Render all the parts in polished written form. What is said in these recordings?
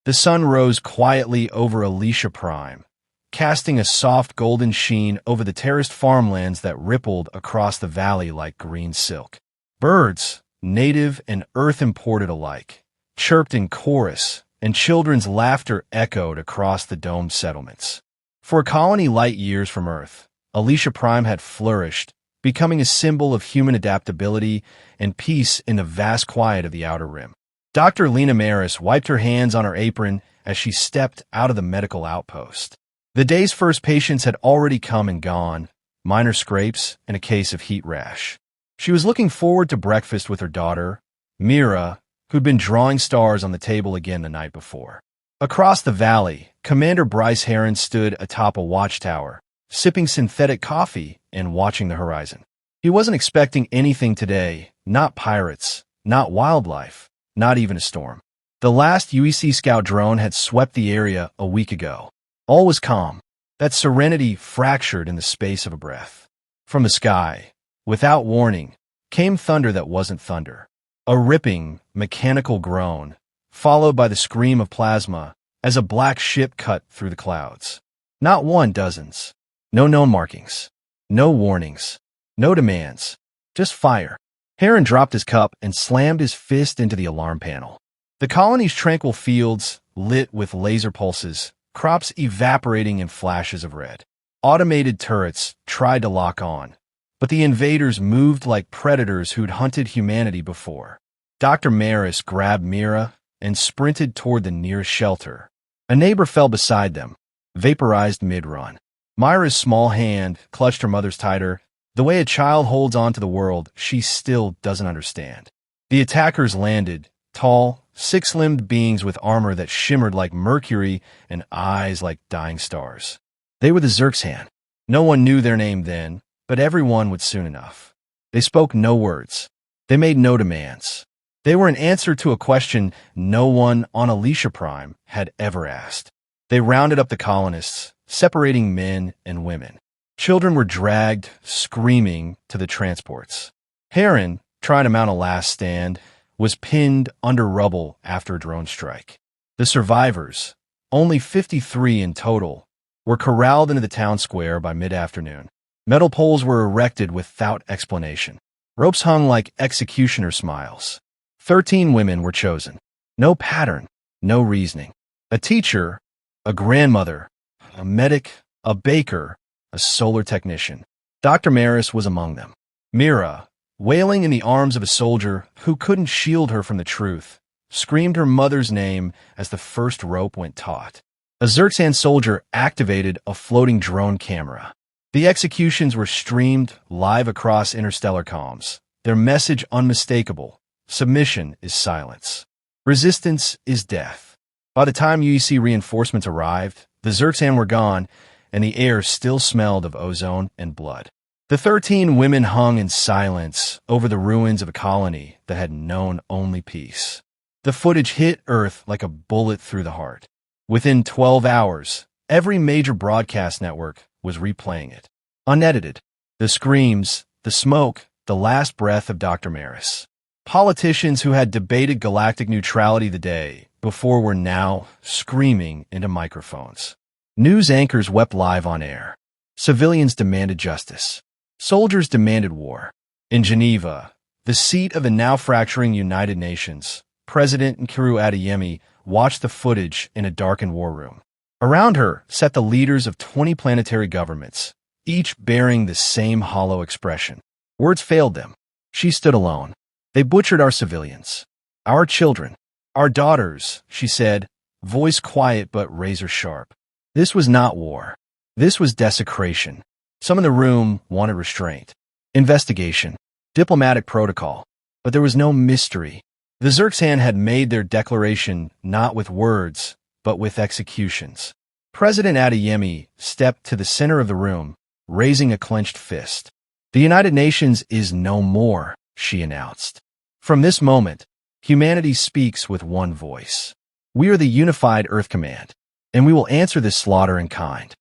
The sun rose quietly over Alicia Prime, casting a soft golden sheen over the terraced farmlands that rippled across the valley like green silk. Birds, native and earth-imported alike, chirped in chorus, and children's laughter echoed across the domed settlements. For a colony light years from Earth, Alicia Prime had flourished, becoming a symbol of human adaptability and peace in the vast quiet of the Outer Rim. Dr. Lena Maris wiped her hands on her apron as she stepped out of the medical outpost. The day's first patients had already come and gone, minor scrapes and a case of heat rash. She was looking forward to breakfast with her daughter, Mira, who'd been drawing stars on the table again the night before. Across the valley, Commander Bryce Heron stood atop a watchtower, sipping synthetic coffee and watching the horizon. He wasn't expecting anything today, not pirates, not wildlife, not even a storm. The last UEC scout drone had swept the area a week ago. All was calm, that serenity fractured in the space of a breath. From the sky, without warning, came thunder that wasn't thunder. A ripping, mechanical groan, followed by the scream of plasma as a black ship cut through the clouds. Not one, dozens. No known markings. No warnings. No demands. Just fire. Heron dropped his cup and slammed his fist into the alarm panel. The colony's tranquil fields, lit with laser pulses, crops evaporating in flashes of red. Automated turrets tried to lock on, but the invaders moved like predators who'd hunted humanity before. Dr. Maris grabbed Mira and sprinted toward the nearest shelter. A neighbor fell beside them, vaporized mid-run. Myra's small hand clutched her mother's tighter, the way a child holds on to the world she still doesn't understand. The attackers landed, tall, six-limbed beings with armor that shimmered like mercury and eyes like dying stars. They were the Xerxhan. No one knew their name then, but everyone would soon enough. They spoke no words. They made no demands. They were an answer to a question no one on Alicia Prime had ever asked. They rounded up the colonists, separating men and women. Children were dragged, screaming, to the transports. Heron, trying to mount a last stand, was pinned under rubble after a drone strike. The survivors, only 53 in total, were corralled into the town square by mid-afternoon. Metal poles were erected without explanation. Ropes hung like executioner smiles. 13 women were chosen. No pattern, no reasoning. A teacher, a grandmother, a medic, a baker, a solar technician. Dr. Maris was among them. Mira, wailing in the arms of a soldier who couldn't shield her from the truth, screamed her mother's name as the first rope went taut. A Xerxhan soldier activated a floating drone camera. The executions were streamed live across interstellar comms, their message unmistakable. Submission is silence. Resistance is death. By the time UEC reinforcements arrived, the Xerxhan were gone, and the air still smelled of ozone and blood. The 13 women hung in silence over the ruins of a colony that had known only peace. The footage hit Earth like a bullet through the heart. Within 12 hours, every major broadcast network was replaying it. Unedited. The screams, the smoke, the last breath of Dr. Maris. Politicians who had debated galactic neutrality the day before were now screaming into microphones. News anchors wept live on air. Civilians demanded justice. Soldiers demanded war. In Geneva, the seat of the now fracturing United Nations, President Nkiru Adeyemi watched the footage in a darkened war room. Around her sat the leaders of 20 planetary governments, each bearing the same hollow expression. Words failed them. She stood alone. They butchered our civilians. Our children. Our daughters, she said, voice quiet but razor sharp. This was not war. This was desecration. Some in the room wanted restraint, investigation, diplomatic protocol, but there was no mystery. The Xerxhan had made their declaration not with words, but with executions. President Adeyemi stepped to the center of the room, raising a clenched fist. The United Nations is no more, she announced. From this moment, humanity speaks with one voice. We are the unified Earth Command, and we will answer this slaughter in kind.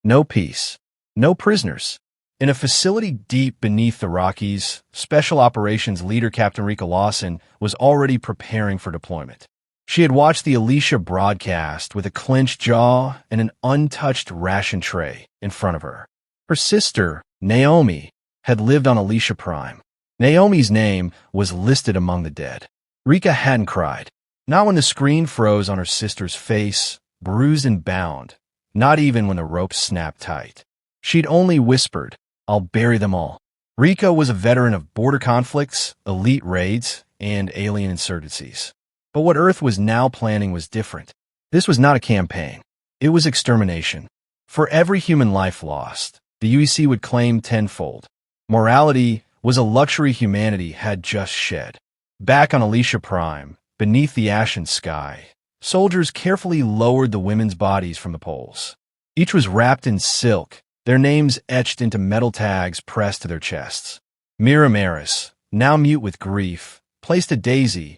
No peace. No prisoners. In a facility deep beneath the Rockies, Special Operations leader Captain Rika Lawson was already preparing for deployment. She had watched the Alicia broadcast with a clenched jaw and an untouched ration tray in front of her. Her sister, Naomi, had lived on Alicia Prime. Naomi's name was listed among the dead. Rika hadn't cried. Not when the screen froze on her sister's face, bruised and bound. Not even when the rope snapped tight. She'd only whispered, "I'll bury them all." Rika was a veteran of border conflicts, elite raids, and alien insurgencies. But what Earth was now planning was different. This was not a campaign. It was extermination. For every human life lost, the UEC would claim tenfold. Morality was a luxury humanity had just shed. Back on Alicia Prime, beneath the ashen sky, soldiers carefully lowered the women's bodies from the poles. Each was wrapped in silk, their names etched into metal tags pressed to their chests. Mira Maris, now mute with grief, placed a daisy,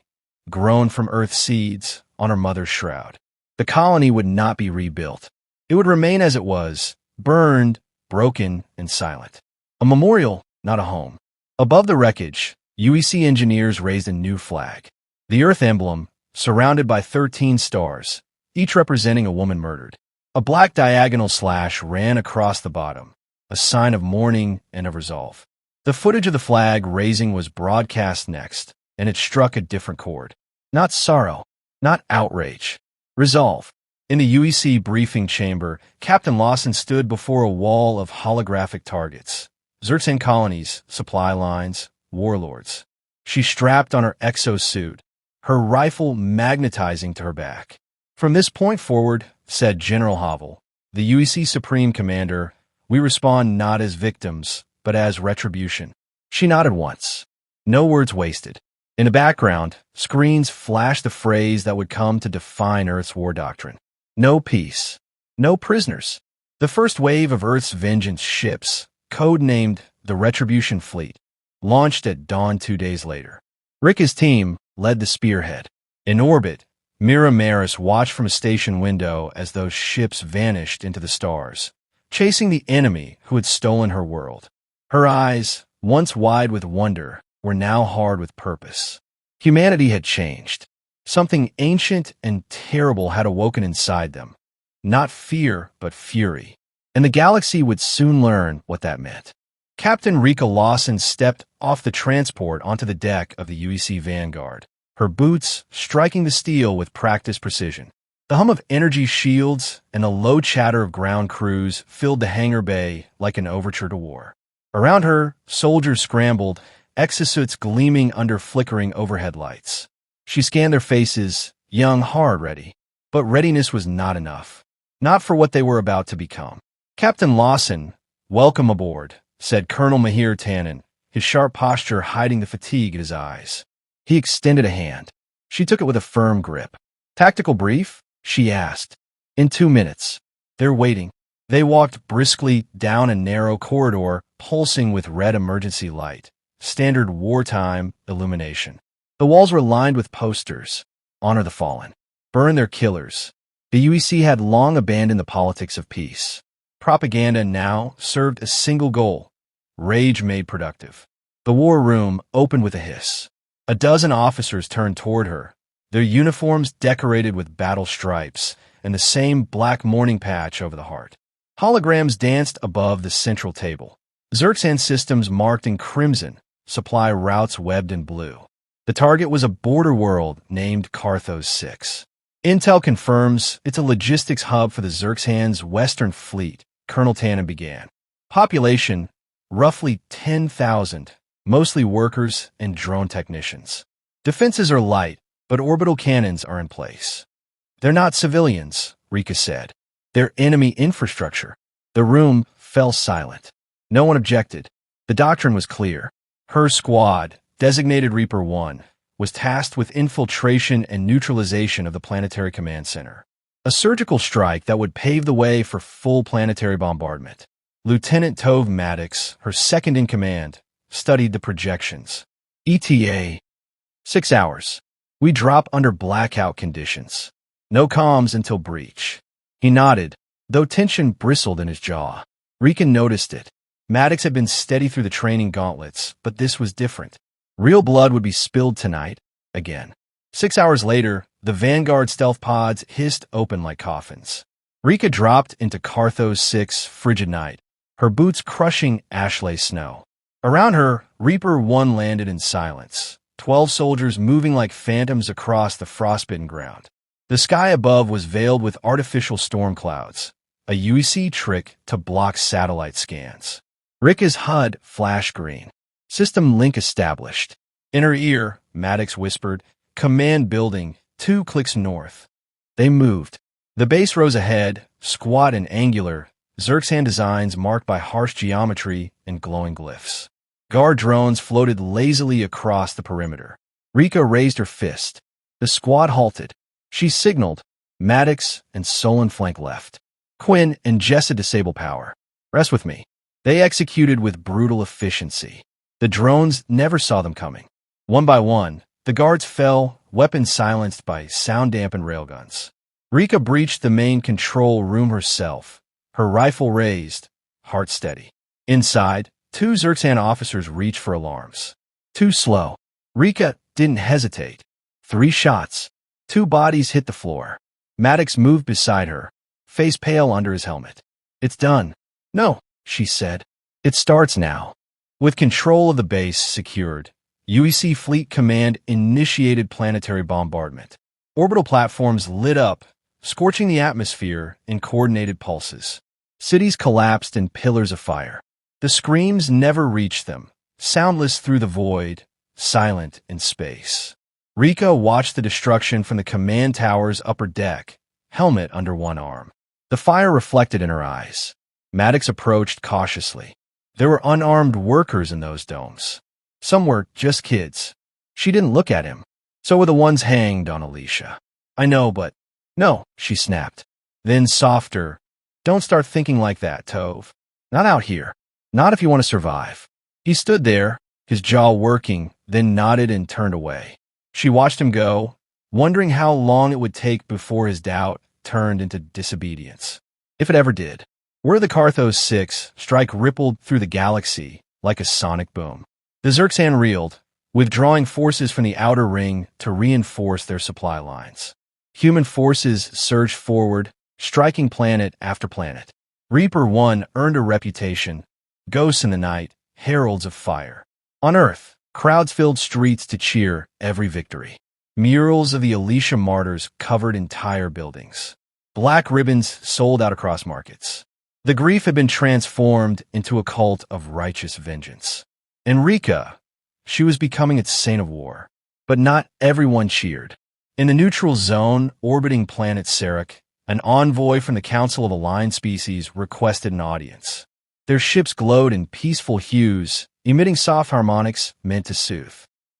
grown from Earth's seeds, on her mother's shroud. The colony would not be rebuilt. It would remain as it was, burned, broken, and silent. A memorial, not a home. Above the wreckage, UEC engineers raised a new flag. The Earth emblem, surrounded by 13 stars, each representing a woman murdered. A black diagonal slash ran across the bottom, a sign of mourning and of resolve. The footage of the flag raising was broadcast next, and it struck a different chord. Not sorrow, not outrage. Resolve. In the UEC briefing chamber, Captain Lawson stood before a wall of holographic targets. Xerxhan colonies, supply lines, warlords. She strapped on her exosuit, her rifle magnetizing to her back. "From this point forward," said General Havel, the UEC Supreme Commander, "we respond not as victims, but as retribution." She nodded once. No words wasted. In the background, screens flashed the phrase that would come to define Earth's war doctrine. No peace. No prisoners. The first wave of Earth's vengeance ships, codenamed the Retribution Fleet, launched at dawn 2 days later. Rika's team led the spearhead. In orbit, Mira Maris watched from a station window as those ships vanished into the stars, chasing the enemy who had stolen her world. Her eyes, once wide with wonder, were now hard with purpose. Humanity had changed. Something ancient and terrible had awoken inside them. Not fear, but fury. And the galaxy would soon learn what that meant. Captain Rika Lawson stepped off the transport onto the deck of the UEC Vanguard, her boots striking the steel with practiced precision. The hum of energy shields and the low chatter of ground crews filled the hangar bay like an overture to war. Around her, soldiers scrambled, exosuits gleaming under flickering overhead lights. She scanned their faces, young, hard, ready. But readiness was not enough. Not for what they were about to become. "Captain Lawson, welcome aboard," said Colonel Mahir Tannen, his sharp posture hiding the fatigue in his eyes. He extended a hand. She took it with a firm grip. "Tactical brief?" she asked. "In 2 minutes." "They're waiting." They walked briskly down a narrow corridor, pulsing with red emergency light. Standard wartime illumination. The walls were lined with posters. "Honor the fallen. Burn their killers." The UEC had long abandoned the politics of peace. Propaganda now served a single goal: rage made productive. The war room opened with a hiss. A dozen officers turned toward her, their uniforms decorated with battle stripes and the same black mourning patch over the heart. Holograms danced above the central table. Xerxhan systems marked in crimson, supply routes webbed in blue. The target was a border world named Carthos 6. "Intel confirms it's a logistics hub for the Xerxhan's Western Fleet," Colonel Tannen began. "Population, roughly 10,000, mostly workers and drone technicians. Defenses are light, but orbital cannons are in place." "They're not civilians," Rika said. "They're enemy infrastructure." The room fell silent. No one objected. The doctrine was clear. Her squad, designated Reaper 1, was tasked with infiltration and neutralization of the planetary command center. A surgical strike that would pave the way for full planetary bombardment. Lieutenant Tove Maddox, her second in command, studied the projections. "ETA, 6 hours. We drop under blackout conditions. No comms until breach." He nodded, though tension bristled in his jaw. Rika noticed it. Maddox had been steady through the training gauntlets, but this was different. Real blood would be spilled tonight, again. 6 hours later, The Vanguard stealth pods hissed open like coffins. Rika dropped into Carthos 6 frigid night, her boots crushing ashley snow. Around her, Reaper 1 landed in silence, 12 soldiers moving like phantoms across the frostbitten ground. The sky above was veiled with artificial storm clouds, a UEC trick to block satellite scans. Rika's HUD flashed green. System link established. In her ear, Maddox whispered, "Command building, 2 clicks north." They moved. The base rose ahead, squat and angular, Xerxhan designs marked by harsh geometry and glowing glyphs. Guard drones floated lazily across the perimeter. Rika raised her fist. The squad halted. She signaled. Maddox and Solon flank left. Quinn and Jessa disable power. Rest with me. They executed with brutal efficiency. The drones never saw them coming. One by one, the guards fell, weapons silenced by sound-dampened railguns. Rika breached the main control room herself, her rifle raised, heart steady. Inside, 2 Xerxhan officers reached for alarms. Too slow. Rika didn't hesitate. 3 shots. 2 bodies hit the floor. Maddox moved beside her, face pale under his helmet. "It's done." "No," she said. "It starts now." With control of the base secured, UEC Fleet Command initiated planetary bombardment. Orbital platforms lit up, scorching the atmosphere in coordinated pulses. Cities collapsed in pillars of fire. The screams never reached them, soundless through the void, silent in space. Rika watched the destruction from the command tower's upper deck, helmet under one arm. The fire reflected in her eyes. Maddox approached cautiously. There were unarmed workers in those domes. Some were just kids. She didn't look at him. So were the ones hanged on Alicia. "I know, but..." "No," she snapped. Then softer, "Don't start thinking like that, Tove. Not out here. Not if you want to survive." He stood there, his jaw working, then nodded and turned away. She watched him go, wondering how long it would take before his doubt turned into disobedience. If it ever did. Where the Carthos 6 strike rippled through the galaxy like a sonic boom. The Xerxhan reeled, withdrawing forces from the outer ring to reinforce their supply lines. Human forces surged forward, striking planet after planet. Reaper 1 earned a reputation, ghosts in the night, heralds of fire. On Earth, crowds filled streets to cheer every victory. Murals of the Alicia martyrs covered entire buildings. Black ribbons sold out across markets. The grief had been transformed into a cult of righteous vengeance. And Rika, she was becoming its saint of war. But not everyone cheered. In the neutral zone orbiting planet Serach, an envoy from the Council of Aligned Species requested an audience. Their ships glowed in peaceful hues, emitting soft harmonics meant to soothe.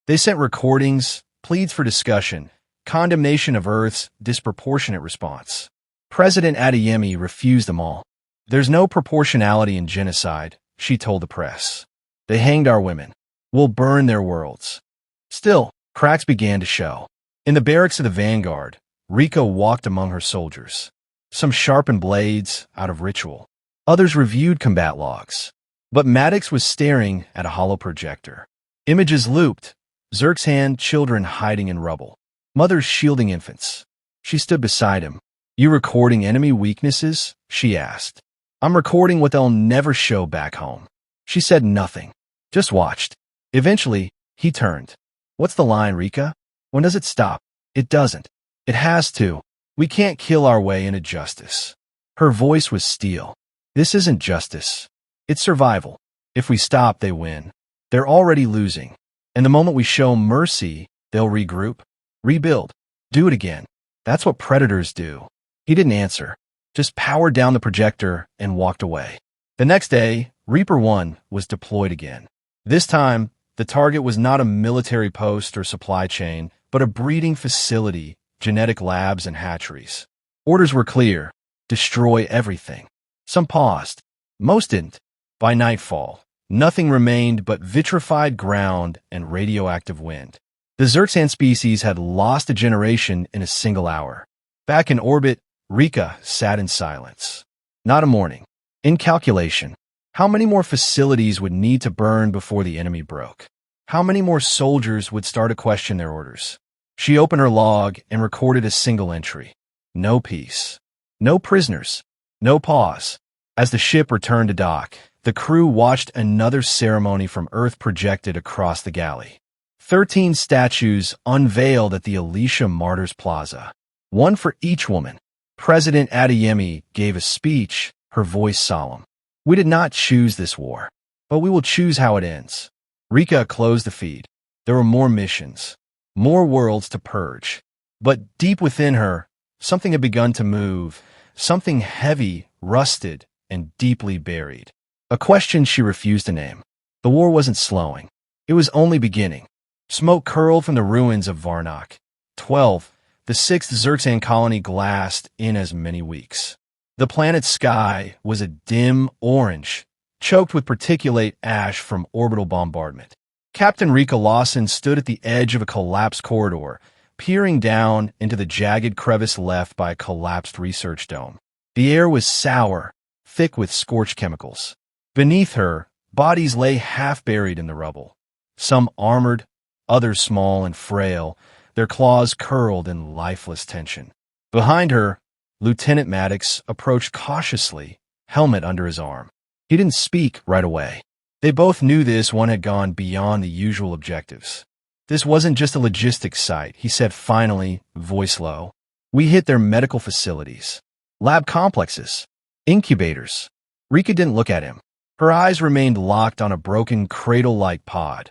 They sent recordings, pleads for discussion, condemnation of Earth's disproportionate response. President Adeyemi refused them all. "There's no proportionality in genocide," she told the press. "They hanged our women. We'll burn their worlds." Still, cracks began to show. In the barracks of the Vanguard, Rika walked among her soldiers. Some sharpened blades out of ritual. Others reviewed combat logs. But Maddox was staring at a hollow projector. Images looped. Xerxhan children hiding in rubble. Mothers shielding infants. She stood beside him. "You recording enemy weaknesses?" she asked. "I'm recording what they'll never show back home." She said nothing. Just watched. Eventually, he turned. "What's the line, Rika? When does it stop?" "It doesn't. It has to. We can't kill our way into justice." Her voice was steel. "This isn't justice. It's survival. If we stop, they win. They're already losing. And the moment we show mercy, they'll regroup, rebuild, do it again. That's what predators do." He didn't answer, just powered down the projector and walked away. The next day, Reaper 1 was deployed again. This time, the target was not a military post or supply chain, but a breeding facility, genetic labs, and hatcheries. Orders were clear: destroy everything. Some paused. Most didn't. By nightfall, nothing remained but vitrified ground and radioactive wind. The Xerxhan species had lost a generation in a single hour. Back in orbit, Rika sat in silence. Not a morning. In calculation. How many more facilities would need to burn before the enemy broke? How many more soldiers would start to question their orders? She opened her log and recorded a single entry. No peace. No prisoners. No pause. As the ship returned to dock, the crew watched another ceremony from Earth projected across the galley. 13 statues unveiled at the Alicia Martyrs Plaza. One for each woman. President Adeyemi gave a speech, her voice solemn. We did not choose this war, but we will choose how it ends. Rika closed the feed. There were more missions, more worlds to purge. But deep within her, something had begun to move, something heavy, rusted, and deeply buried. A question she refused to name. The war wasn't slowing. It was only beginning. Smoke curled from the ruins of Varnock. 12. The 6th Xerxhan colony glassed in as many weeks. The planet's sky was a dim orange, choked with particulate ash from orbital bombardment. Captain Rika Lawson stood at the edge of a collapsed corridor, peering down into the jagged crevice left by a collapsed research dome. The air was sour, thick with scorched chemicals. Beneath her, bodies lay half-buried in the rubble. Some armored, others small and frail, their claws curled in lifeless tension. Behind her, Lieutenant Maddox approached cautiously, helmet under his arm. He didn't speak right away. They both knew this one had gone beyond the usual objectives. This wasn't just a logistics site, he said finally, voice low. We hit their medical facilities, lab complexes, incubators. Rika didn't look at him. Her eyes remained locked on a broken cradle-like pod,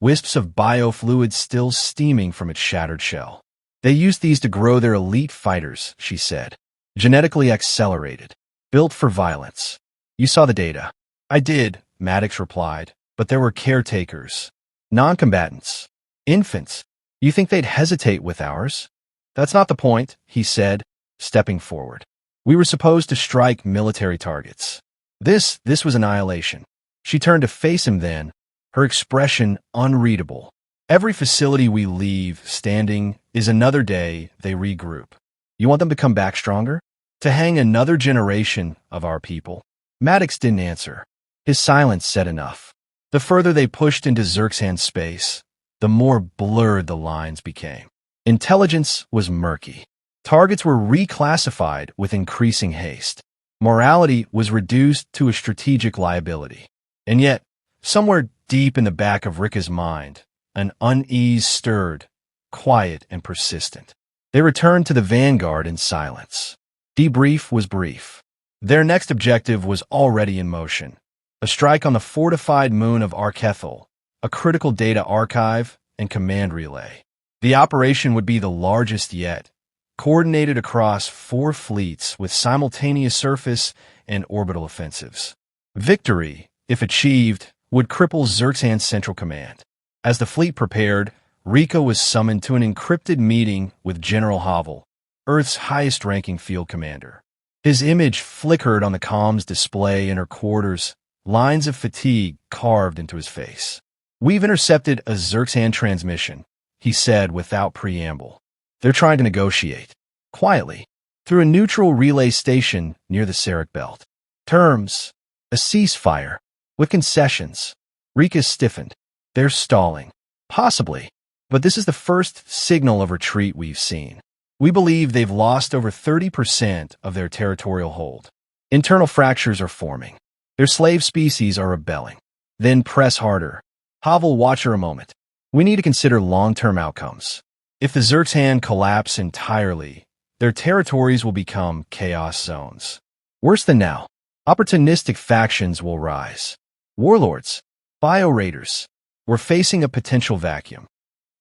wisps of biofluid still steaming from its shattered shell. They used these to grow their elite fighters, she said. Genetically accelerated, built for violence. You saw the data. I did, Maddox replied, but there were caretakers, non-combatants, infants. You think they'd hesitate with ours? That's not the point, he said, stepping forward. We were supposed to strike military targets. This was annihilation. She turned to face him then, her expression unreadable. Every facility we leave standing is another day they regroup. You want them to come back stronger? To hang another generation of our people? Maddox didn't answer. His silence said enough. The further they pushed into Xerxhan space, the more blurred the lines became. Intelligence was murky. Targets were reclassified with increasing haste. Morality was reduced to a strategic liability. And yet, somewhere deep in the back of Rika's mind, an unease stirred, quiet and persistent. They returned to the vanguard in silence. Debrief was brief. Their next objective was already in motion. A strike on the fortified moon of Arkethel, a critical data archive and command relay. The operation would be the largest yet, coordinated across 4 fleets with simultaneous surface and orbital offensives. Victory, if achieved, would cripple Xerxhan's Central Command. As the fleet prepared, Rika was summoned to an encrypted meeting with General Havel, Earth's highest-ranking field commander. His image flickered on the comms display in her quarters, lines of fatigue carved into his face. We've intercepted a Xerxhan transmission, he said without preamble. They're trying to negotiate, quietly, through a neutral relay station near the Sarek Belt. Terms, a ceasefire, with concessions. Rika stiffened. They're stalling. Possibly. But this is the first signal of retreat we've seen. We believe they've lost over 30% of their territorial hold. Internal fractures are forming. Their slave species are rebelling. Then press harder. Havel, watch her a moment. We need to consider long-term outcomes. If the Xerxhan collapse entirely, their territories will become chaos zones. Worse than now, opportunistic factions will rise. Warlords, bio-raiders. We're facing a potential vacuum.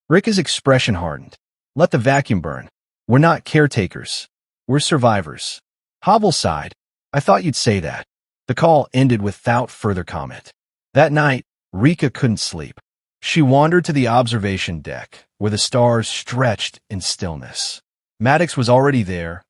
Rika's expression hardened. Let the vacuum burn. We're not caretakers. We're survivors. Havel sighed. I thought you'd say that. The call ended without further comment. That night, Rika couldn't sleep. She wandered to the observation deck, where the stars stretched in stillness. Maddox was already there,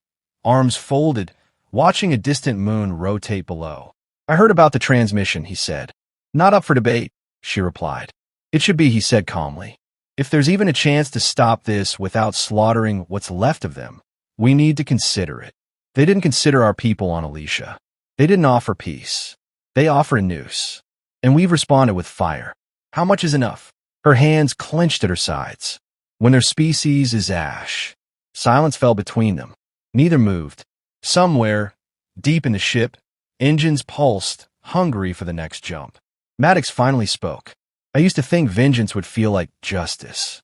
arms folded, watching a distant moon rotate below. I heard about the transmission, he said. Not up for debate, she replied. It should be, he said calmly. If there's even a chance to stop this without slaughtering what's left of them, we need to consider it. They didn't consider our people on Alicia. They didn't offer peace. They offer a noose. And we've responded with fire. How much is enough? Her hands clenched at her sides. When their species is ash. Silence fell between them. Neither moved. Somewhere, deep in the ship, engines pulsed, hungry for the next jump. Maddox finally spoke. I used to think vengeance would feel like justice.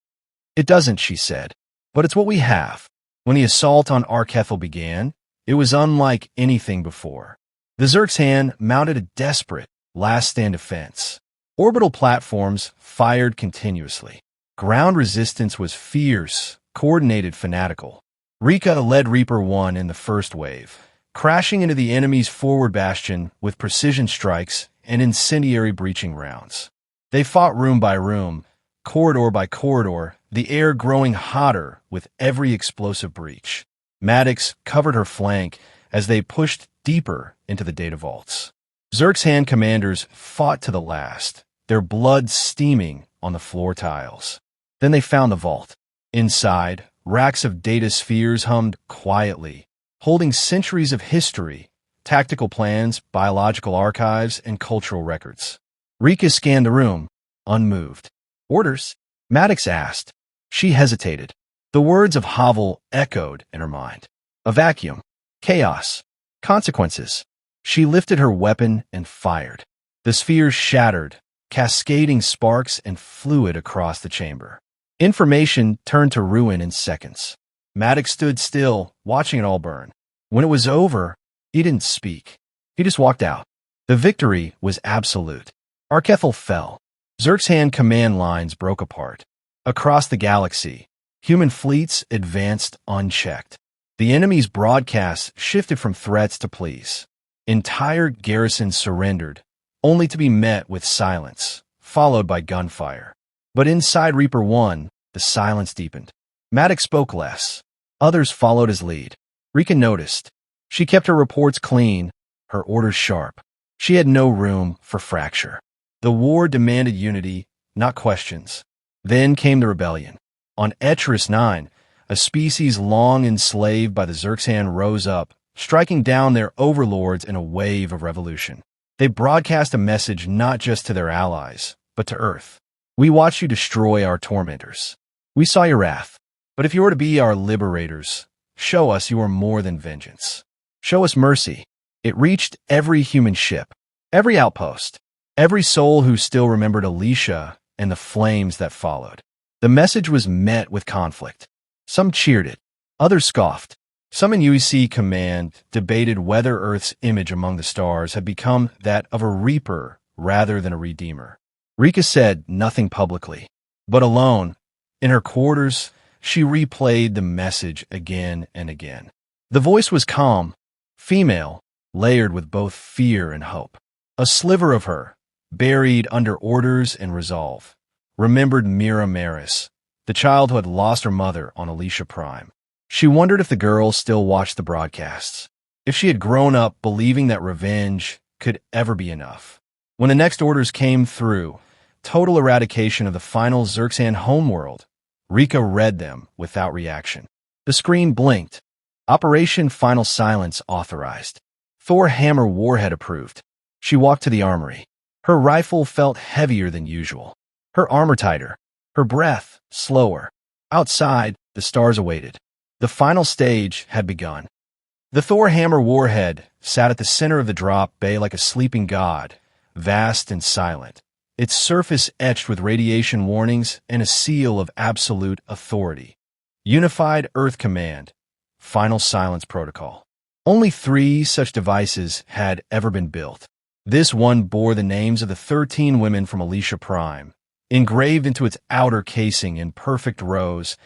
It doesn't, she said. But it's what we have. When the assault on Arkethel began, it was unlike anything before. The Xerxhan mounted a desperate, last-stand defense. Orbital platforms fired continuously. Ground resistance was fierce, coordinated, fanatical. Rika led Reaper 1 in the first wave, crashing into the enemy's forward bastion with precision strikes and incendiary breaching rounds. They fought room by room, corridor by corridor, the air growing hotter with every explosive breach. Maddox covered her flank as they pushed deeper into the data vaults. Xerxhan commanders fought to the last, their blood steaming on the floor tiles. Then they found the vault. Inside, racks of data spheres hummed quietly, holding centuries of history, tactical plans, biological archives, and cultural records. Rika scanned the room, unmoved. Orders? Maddox asked. She hesitated. The words of Havel echoed in her mind. A vacuum. Chaos. Consequences. She lifted her weapon and fired. The spheres shattered, cascading sparks and fluid across the chamber. Information turned to ruin in seconds. Maddox stood still, watching it all burn. When it was over, he didn't speak. He just walked out. The victory was absolute. Arkethel fell. Xerxhan command lines broke apart. Across the galaxy, human fleets advanced unchecked. The enemy's broadcasts shifted from threats to pleas. Entire garrisons surrendered, only to be met with silence, followed by gunfire. But inside Reaper 1, the silence deepened. Maddox spoke less. Others followed his lead. Rika noticed. She kept her reports clean, her orders sharp. She had no room for fracture. The war demanded unity, not questions. Then came the rebellion. On Etris 9, a species long enslaved by the Xerxhan rose up, striking down their overlords in a wave of revolution. They broadcast a message not just to their allies, but to Earth. We watched you destroy our tormentors. We saw your wrath. But if you are to be our liberators, show us you are more than vengeance. Show us mercy. It reached every human ship, every outpost, every soul who still remembered Alicia and the flames that followed. The message was met with conflict. Some cheered it. Others scoffed. Some in UEC command debated whether Earth's image among the stars had become that of a reaper rather than a redeemer. Rika said nothing publicly, but alone, in her quarters, she replayed the message again and again. The voice was calm, female, layered with both fear and hope. A sliver of her, buried under orders and resolve, remembered Mira Maris, the child who had lost her mother on Alicia Prime. She wondered if the girl still watched the broadcasts, if she had grown up believing that revenge could ever be enough. When the next orders came through, total eradication of the final Xerxhan homeworld, Rika read them without reaction. The screen blinked. Operation Final Silence authorized. Thor Hammer warhead approved. She walked to the armory. Her rifle felt heavier than usual. Her armor tighter. Her breath slower. Outside, the stars awaited. The final stage had begun. The Thor Hammer warhead sat at the center of the drop bay like a sleeping god, vast and silent, its surface etched with radiation warnings and a seal of absolute authority. Unified Earth Command, Final Silence Protocol. Only 3 such devices had ever been built. This one bore the names of the 13 women from Alicia Prime, engraved into its outer casing in perfect rows,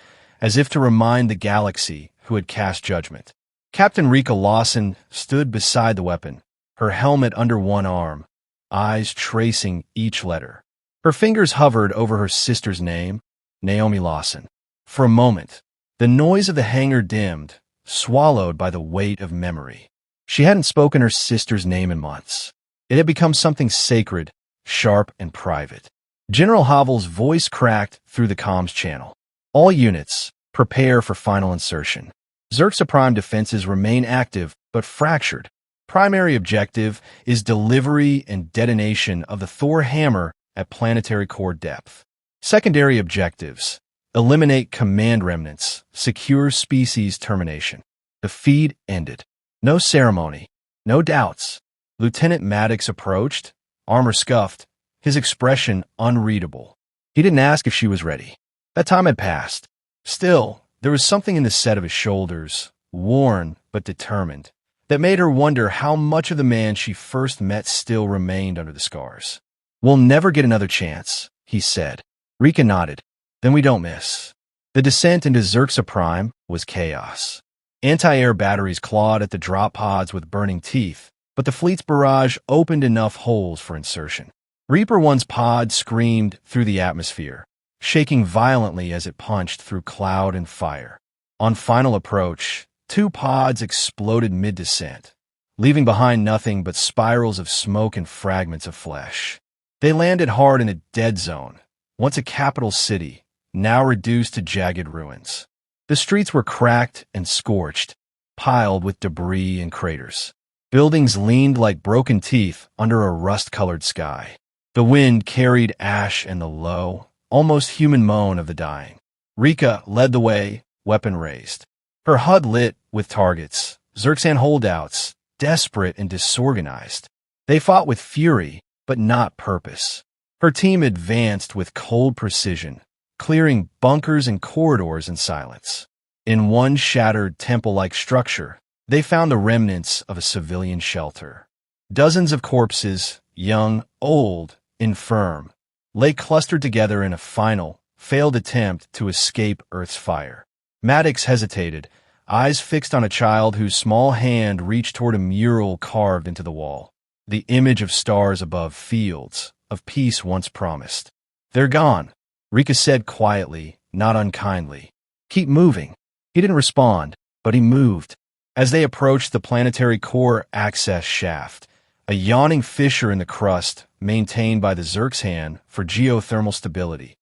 as if to remind the galaxy who had cast judgment. Captain Rika Lawson stood beside the weapon, her helmet under one arm, eyes tracing each letter. Her fingers hovered over her sister's name, Naomi Lawson. For a moment, the noise of the hangar dimmed, swallowed by the weight of memory. She hadn't spoken her sister's name in months. It had become something sacred, sharp, and private. General Havel's voice cracked through the comms channel. All units, prepare for final insertion. Xerxhan Prime defenses remain active, but fractured. Primary objective is delivery and detonation of the Thor Hammer at planetary core depth. Secondary objectives, Eliminate command remnants. Secure species termination. The feed ended. No ceremony. No doubts. Lieutenant Maddox approached, armor scuffed, his expression unreadable. He didn't ask if she was ready. That time had passed. Still, there was something in the set of his shoulders, worn but determined, that made her wonder how much of the man she first met still remained under the scars. "We'll never get another chance," he said. Rika nodded. "Then we don't miss." The descent into Xerxhan Prime was chaos. Anti-air batteries clawed at the drop pods with burning teeth, but the fleet's barrage opened enough holes for insertion. Reaper One's pod screamed through the atmosphere, shaking violently as it punched through cloud and fire. On final approach, 2 pods exploded mid-descent, leaving behind nothing but spirals of smoke and fragments of flesh. They landed hard in a dead zone, once a capital city, now reduced to jagged ruins. The streets were cracked and scorched, piled with debris and craters. Buildings leaned like broken teeth under a rust-colored sky. The wind carried ash and the low, almost human moan of the dying. Rika led the way, weapon raised. Her HUD lit with targets, Xerxhan holdouts, desperate and disorganized. They fought with fury, but not purpose. Her team advanced with cold precision, clearing bunkers and corridors in silence. In one shattered temple-like structure, they found the remnants of a civilian shelter. Dozens of corpses, young, old, infirm, lay clustered together in a final, failed attempt to escape Earth's fire. Maddox hesitated, eyes fixed on a child whose small hand reached toward a mural carved into the wall. The image of stars above fields, of peace once promised. "They're gone," Rika said quietly, not unkindly. "Keep moving." He didn't respond, but he moved. As they approached the planetary core access shaft, a yawning fissure in the crust maintained by the Xerxhan for geothermal stability,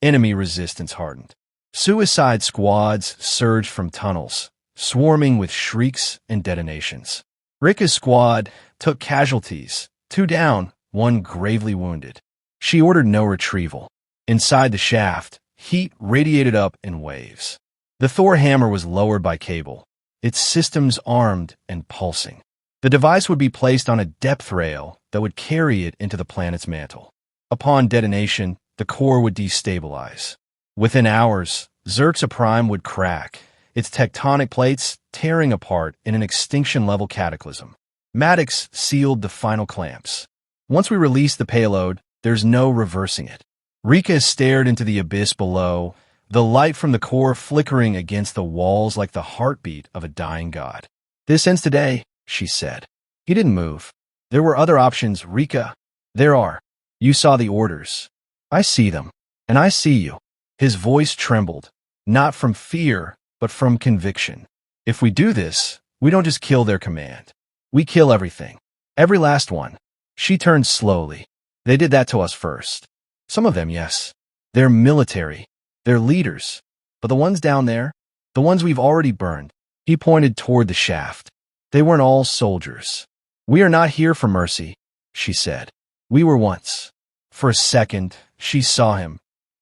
enemy resistance hardened. Suicide squads surged from tunnels, swarming with shrieks and detonations. Rika's squad took casualties, 2 down, 1 gravely wounded. She ordered no retrieval. Inside the shaft, heat radiated up in waves. The Thor hammer was lowered by cable, its systems armed and pulsing. The device would be placed on a depth rail that would carry it into the planet's mantle. Upon detonation, the core would destabilize. Within hours, Xerxhan Prime would crack, its tectonic plates tearing apart in an extinction-level cataclysm. Maddox sealed the final clamps. "Once we release the payload, there's no reversing it." Rika stared into the abyss below, the light from the core flickering against the walls like the heartbeat of a dying god. "This ends today," she said. He didn't move. "There were other options, Rika." "There are. You saw the orders." "I see them. And I see you." His voice trembled, not from fear, but from conviction. "If we do this, we don't just kill their command. We kill everything. Every last one." She turned slowly. "They did that to us first. Some of them, yes. They're military. They're leaders. But the ones down there, the ones we've already burned." He pointed toward the shaft. "They weren't all soldiers. We are not here for mercy," she said. "We were once." For a second, she saw him,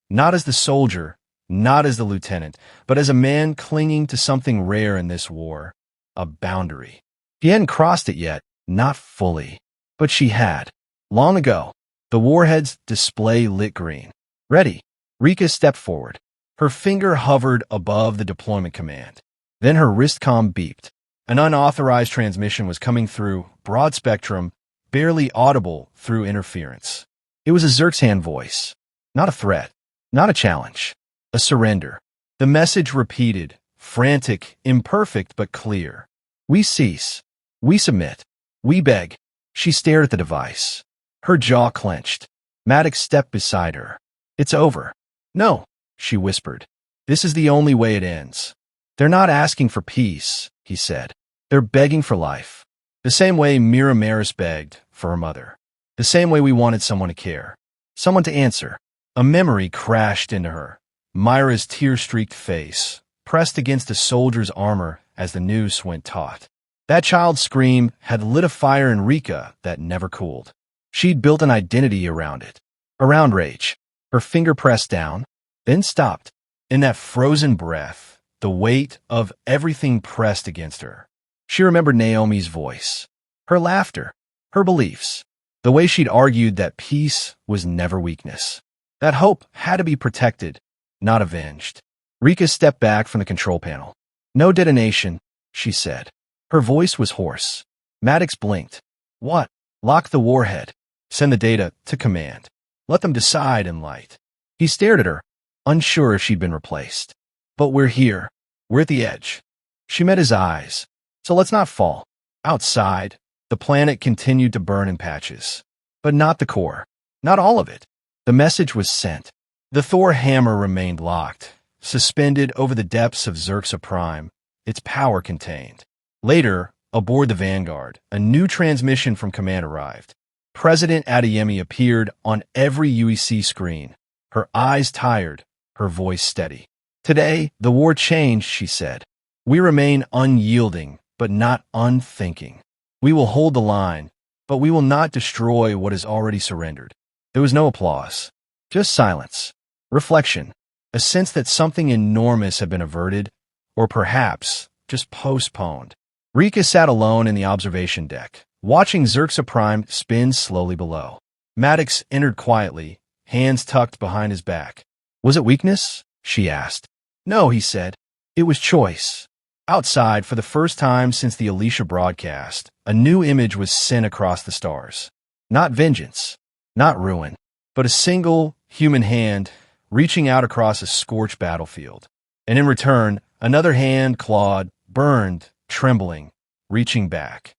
not as the soldier, not as the lieutenant, but as a man clinging to something rare in this war, a boundary. He hadn't crossed it yet, not fully, but she had. Long ago, the warhead's display lit green. "Ready." Rika stepped forward. Her finger hovered above the deployment command. Then her wristcom beeped. An unauthorized transmission was coming through, broad spectrum, barely audible through interference. It was a Xerxhan voice. Not a threat, not a challenge, a surrender. The message repeated, frantic, imperfect but clear. "We cease. We submit. We beg." She stared at the device. Her jaw clenched. Maddox stepped beside her. "It's over." "No," she whispered. "This is the only way it ends." "They're not asking for peace," he said. "They're begging for life. The same way Mira Maris begged for her mother. The same way we wanted someone to care. Someone to answer." A memory crashed into her. Myra's tear-streaked face, pressed against a soldier's armor as the noose went taut. That child's scream had lit a fire in Rika that never cooled. She'd built an identity around it. Around rage. Her finger pressed down, then stopped. In that frozen breath, the weight of everything pressed against her. She remembered Naomi's voice, her laughter, her beliefs, the way she'd argued that peace was never weakness. That hope had to be protected, not avenged. Rika stepped back from the control panel. No detonation, she said. Her voice was hoarse. Maddox blinked. What? Lock the warhead. Send the data to command. Let them decide in light. He stared at her, unsure if she'd been replaced. But we're here. We're at the edge. She met his eyes. So let's not fall. Outside, the planet continued to burn in patches. But not the core. Not all of it. The message was sent. The Thor hammer remained locked, suspended over the depths of Xerxhan Prime, its power contained. Later, aboard the Vanguard, a new transmission from command arrived. President Adeyemi appeared on every UEC screen, her eyes tired, her voice steady. Today, the war changed, she said. We remain unyielding, but not unthinking. We will hold the line, but we will not destroy what is already surrendered. There was no applause, just silence, reflection, a sense that something enormous had been averted, or perhaps just postponed. Rika sat alone in the observation deck, watching Xerxhan Prime spin slowly below. Maddox entered quietly, hands tucked behind his back. Was it weakness? She asked. No, he said. It was choice. Outside, for the first time since the Alicia broadcast, a new image was sent across the stars. Not vengeance, not ruin, but a single human hand reaching out across a scorched battlefield. And in return, another hand clawed, burned, trembling, reaching back.